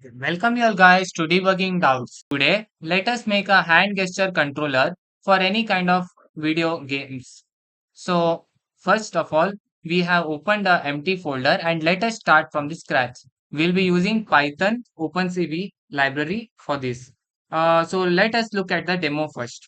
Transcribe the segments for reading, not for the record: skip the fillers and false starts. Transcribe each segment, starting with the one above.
Welcome you all guys to Debugging Doubts. Today, let us make a hand gesture controller for any kind of video games. So, first of all, we have opened a empty folder and let us start from the scratch. We'll be using Python opencv library for this. So let us look at the demo first.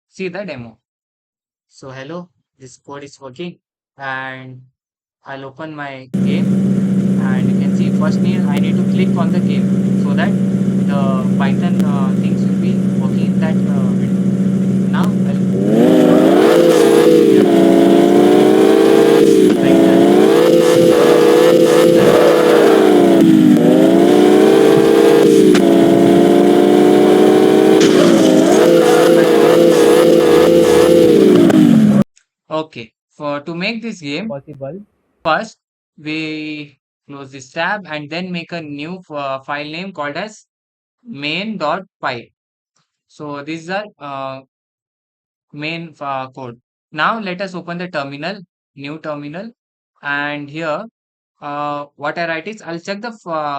See the demo. So hello, this code is working and I'll open my game and you can see first I need to click on the game so that the Python things will be working in that window. Now like okay, for to make this game possible, first we close this tab and then make a new file name called as main.py. So this is our main code. Now let us open the terminal, new terminal, and here what I write is I'll check the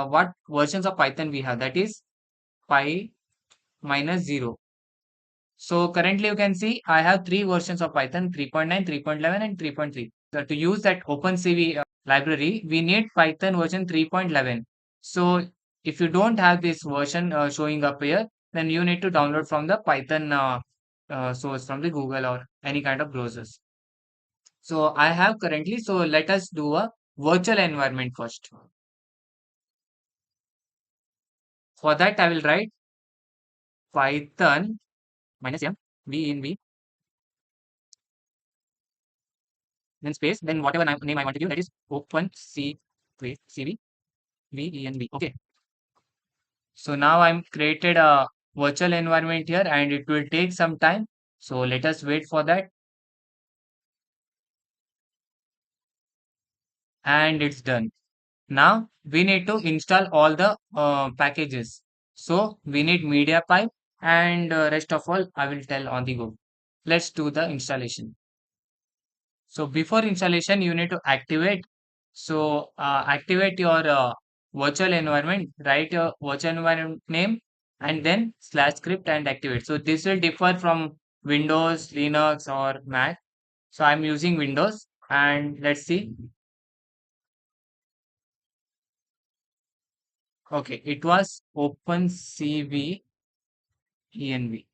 what versions of Python we have. That is pi minus 0. So currently you can see I have three versions of Python 3.9, 3.11 and 3.3. So to use that opencv library, we need Python version 3.11. So if you don't have this version showing up here, then you need to download from the Python source from the Google or any kind of browsers. So I have currently, so let us do a virtual environment first. For that, I will write Python minus m v in v then space then whatever name I want to give, that is open c wait cv v e n v. Okay. So now I'm created a virtual environment here and it will take some time. So let us wait for that and it's done. Now we need to install all the packages. So we need media pipe and rest of all I will tell on the go. Let's do the installation. So before installation, you need to activate. So activate your virtual environment, write your virtual environment name and then slash script and activate. So this will differ from Windows, Linux or Mac. So I'm using Windows and let's see. Okay, it was opencv env.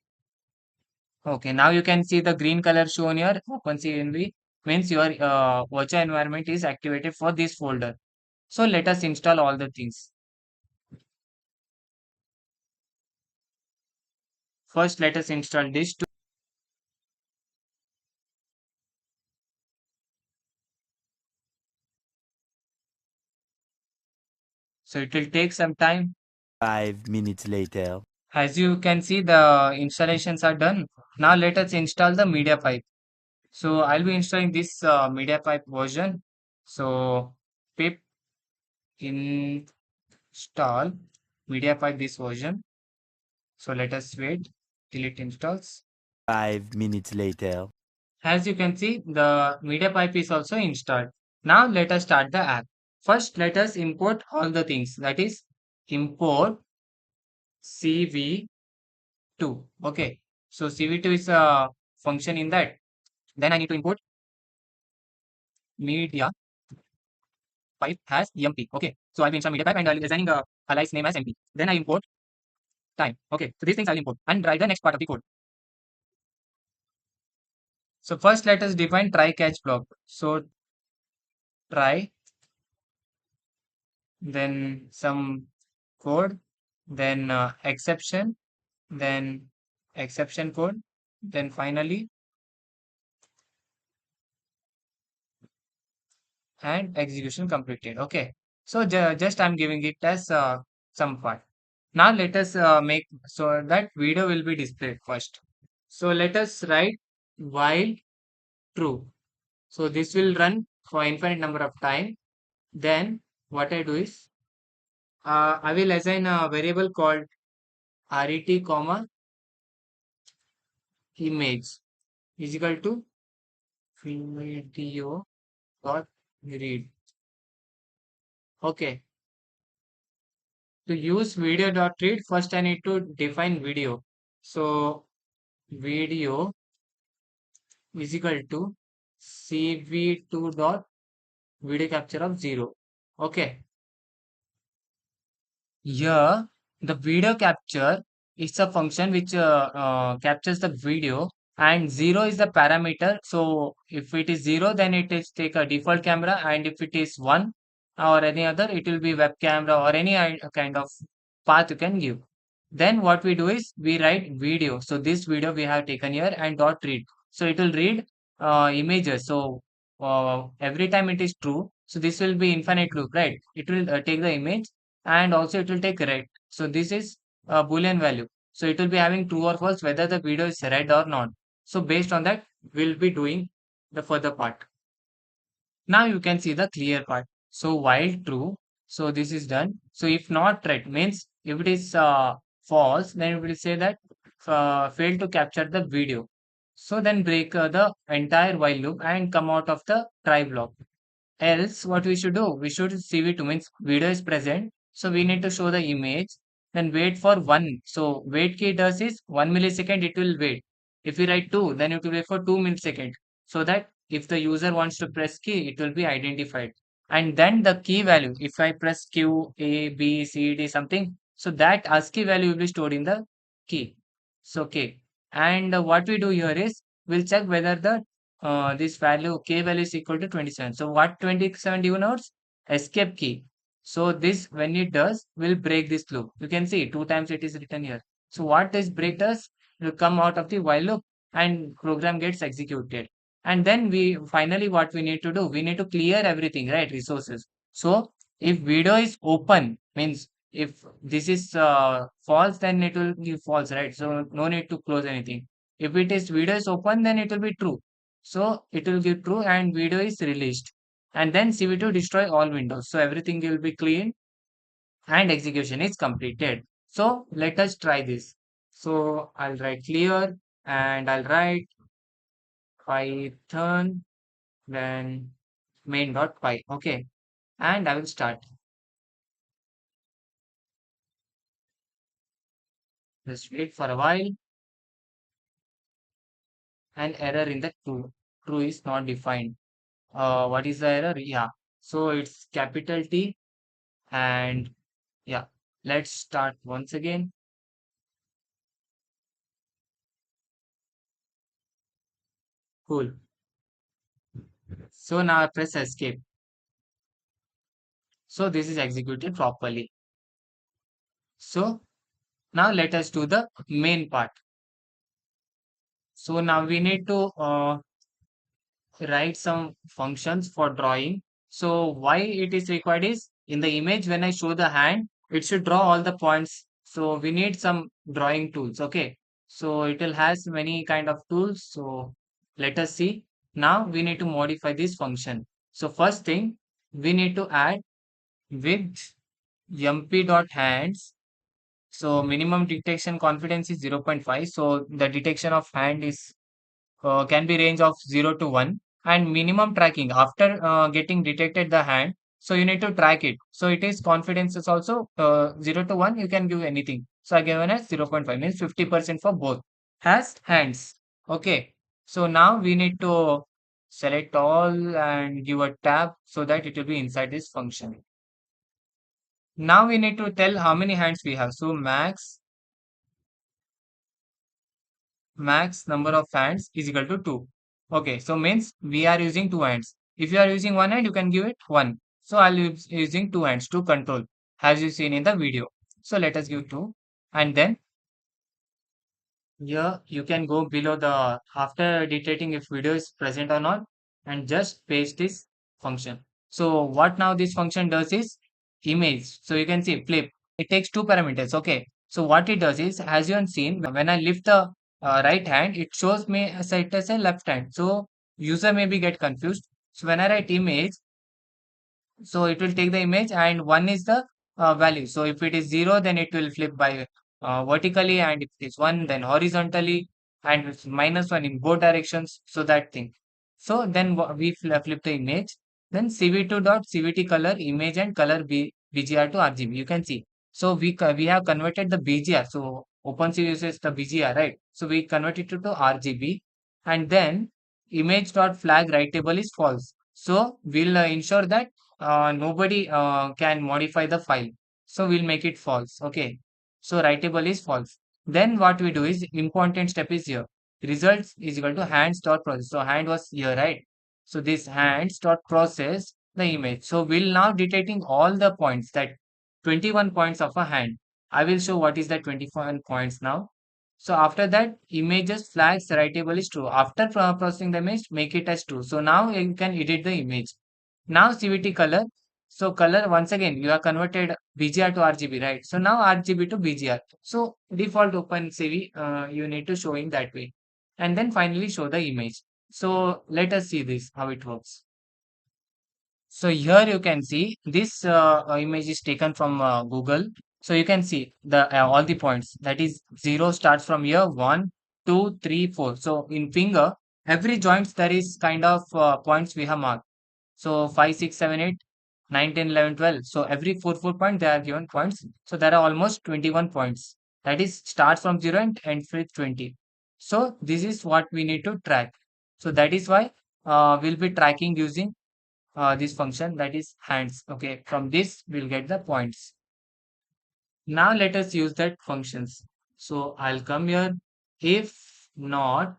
Okay, now you can see the green color shown here. opencv means your virtual environment is activated for this folder. So let us install all the things. First, let us install this. So it will take some time. 5 minutes later. As you can see, the installations are done. Now let us install the media pipe. So I'll be installing this media pipe version. So pip install media pipe this version. So let us wait till it installs. 5 minutes later. As you can see, the media pipe is also installed. Now let us start the app. First, let us import all the things. That is import CV2. Okay. So CV2 is a function in that. Then I need to import media pipe has EMP. Okay. So I'll be installing media pipe and I'll be assigning a alias name as MP. Then I import time. Okay. So these things I'll import and write the next part of the code. So first let us define try catch block. So try, then some code, then exception, then exception code, then finally and execution completed. Okay. So just I'm giving it as some part. Now let us make so that video will be displayed first. So let us write while true. So this will run for infinite number of time. Then what I do is I will assign a variable called ret comma image is equal to video dot read. Okay. To use video dot read, first I need to define video. So video is equal to cv2 dot video capture of 0. Okay. Here, the video capture is a function which captures the video, and 0 is the parameter. So if it is 0, then it is take a default camera, and if it is 1 or any other, it will be web camera or any kind of path you can give. Then what we do is we write video. So this video we have taken here and dot read. So it will read images. So every time it is true. So this will be infinite loop, right? It will take the image and also it will take red. So this is a boolean value. So it will be having true or false whether the video is red or not. So based on that, we'll be doing the further part. Now you can see the clear part. So while true, so this is done. So if not red means if it is false, then it will say that failed to capture the video. So then break the entire while loop and come out of the try block. Else, what we should do? We should CV2 means video is present. So we need to show the image. Then wait for 1. So wait key does is 1 millisecond it will wait. If we write 2, then it will wait for 2 milliseconds. So that if the user wants to press key, it will be identified. And then the key value. If I press Q, A, B, C, D something, so that ASCII value will be stored in the key. So okay. And what we do here is we'll check whether the this value k value is equal to 27. So what 27 denotes? Escape key. So this when it does will break this loop. You can see two times it is written here. So what this break does will come out of the while loop and program gets executed. And then we finally what we need to do, we need to clear everything, right? Resources. So if video is open means if this is false, then it will be false, right? So no need to close anything. If it is video is open, then it will be true. So it will give true and video is released. And then CV2 destroy all windows. So everything will be clean and execution is completed. So let us try this. So I'll write clear and I'll write Python then main.py. Okay. And I will start. Just wait for a while. An error in the true. True is not defined. What is the error? Yeah. So it's capital T and yeah. Let's start once again. Cool. So now I press escape. So this is executed properly. So now let us do the main part. So now we need to write some functions for drawing. So why it is required is in the image when I show the hand, it should draw all the points. So we need some drawing tools. Okay. So it will has many kind of tools. So let us see. Now we need to modify this function. So first thing we need to add with mp.hands. So minimum detection confidence is 0.5. So the detection of hand is can be range of 0 to 1 and minimum tracking after getting detected the hand. So you need to track it. So it is confidence is also 0 to 1. You can give anything. So I given as 0.5 means 50% for both has hands. Okay. So now we need to select all and give a tab so that it will be inside this function. Now we need to tell how many hands we have. So max number of hands is equal to 2. Okay, so means we are using two hands. If you are using one hand, you can give it 1. So I'll use using two hands to control as you seen in the video. So let us give 2 and then here you can go below the after detecting if video is present or not and just paste this function. So what now this function does is image. So you can see flip. It takes two parameters. Okay. So what it does is as you have seen when I lift the right hand, it shows me as it as a left hand. So user maybe get confused. So when I write image, so it will take the image and one is the value. So if it is 0, then it will flip by vertically and if it is 1, then horizontally and it's -1 in both directions. So that thing. So then we flip the image. Then cv2 dot cvt color image and color bgr to RGB. You can see. So we have converted the BGR. So OpenCV uses the BGR, right? So we converted it to RGB, and then image dot flag writable is false. So we'll ensure that nobody can modify the file. So we'll make it false. Okay. So writable is false. Then what we do is important step is here. Results is equal to hands dot process. So hand was here, right? So this hands dot process the image. So we'll now detecting all the points, that 21 points of a hand. I will show what is the 21 points now. So after that, images flags writable is true. After processing the image, make it as true. So now you can edit the image. Now CVT color. So color, once again, you have converted BGR to RGB, right? So now RGB to BGR. So default OpenCV, you need to show in that way. And then finally show the image. So let us see this, how it works. So here you can see this image is taken from Google. So you can see the all the points. That is, 0 starts from here, 1, 2, 3, 4. So in finger, every joints there is kind of points we have marked. So 5, 6, 7, 8, 9, 10, 11, 12. So every 4 point they are given points. So there are almost 21 points. That is, starts from 0 and ends with 20. So this is what we need to track. So that is why we'll be tracking using this function, that is hands. Okay, from this we'll get the points. Now let us use that functions. So I'll come here. If not,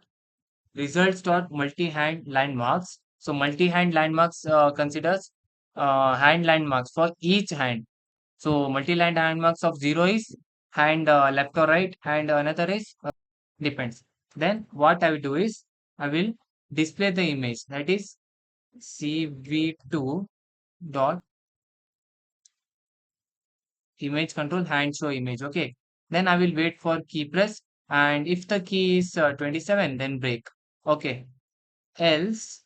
results dot multi-hand landmarks. So multi-hand landmarks considers hand landmarks for each hand. So multi-land landmarks of 0 is hand left or right, and another is depends. Then what I will do is I will display the image, that is cv2 dot image control hand show image. Okay, then I will wait for key press, and if the key is 27, then break. Okay, else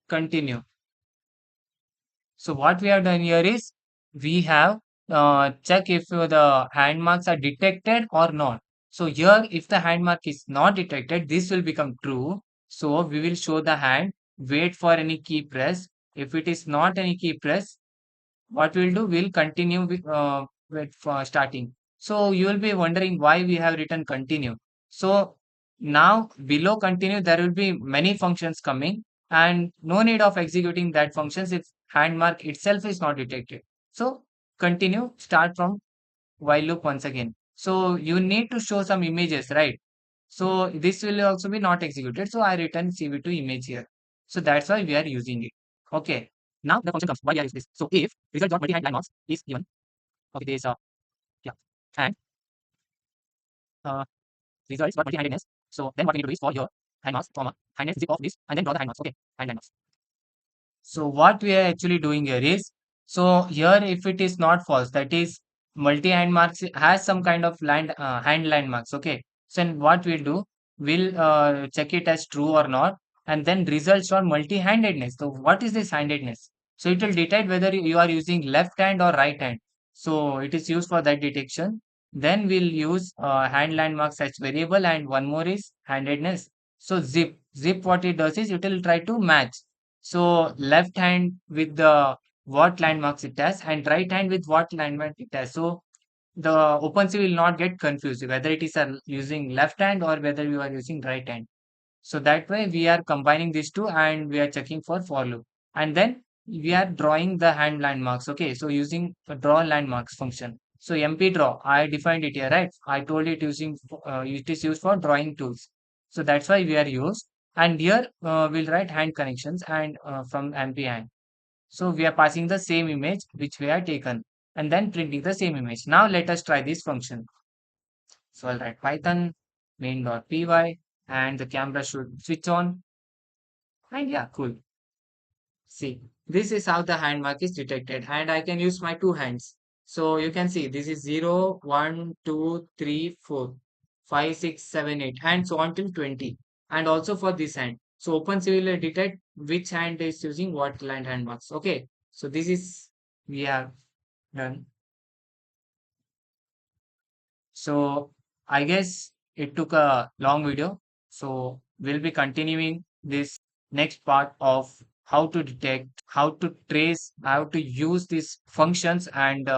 continue. So what we have done here is we have check if the hand marks are detected or not. So here, if the hand mark is not detected, this will become true. So we will show the hand, wait for any key press. If it is not any key press, what we'll do, we'll continue with starting. So you will be wondering why we have written continue. So now below continue, there will be many functions coming, and no need of executing that functions if hand mark itself is not detected. So continue, start from while loop once again. So you need to show some images, right? So this will also be not executed. So I return CV2 image here. So that's why we are using it. Okay. Now the function comes. Why we are using this? So if result dot multi-hand landmarks is given, okay, this yeah, and uh, results dot multi-handedness. So then what we need to do is for your hand marks, comma, handedness zip of this, and then draw the hand marks. Okay, hand landmarks. So what we are actually doing here is, so here if it is not false, that is multi-hand marks has some kind of hand landmarks. Okay. So then what we'll do, we'll check it as true or not, and then results on multi-handedness. So what is this handedness? So it will detect whether you are using left hand or right hand. So it is used for that detection. Then we'll use hand landmarks as variable, and one more is handedness. So zip what it does is it will try to match. So left hand with the what landmarks it has, and right hand with what landmark it has. So the OpenCV will not get confused whether it is using left hand or whether you are using right hand. So that way we are combining these two, and we are checking for loop. And then we are drawing the hand landmarks. Okay, so using a draw landmarks function. So MP draw, I defined it here, right? I told it using it is used for drawing tools. So that's why we are used. And here we'll write hand connections and from MP hand. So we are passing the same image which we have taken, and then printing the same image. Now let us try this function. So I'll write Python main.py, and the camera should switch on. And yeah, cool. See, this is how the hand mark is detected, and I can use my two hands. So you can see this is 0, 1, 2, 3, 4, 5, 6, 7, 8, and so on till 20. And also for this hand. So OpenCV will detect which hand is using what hand marks. Okay. So this is we have done. So I guess it took a long video. So we'll be continuing this next part of how to detect, how to trace, how to use these functions, and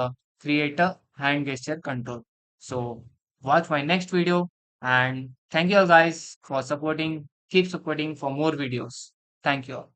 create a hand gesture control. So watch my next video, and thank you all guys for supporting. Keep supporting for more videos. Thank you all.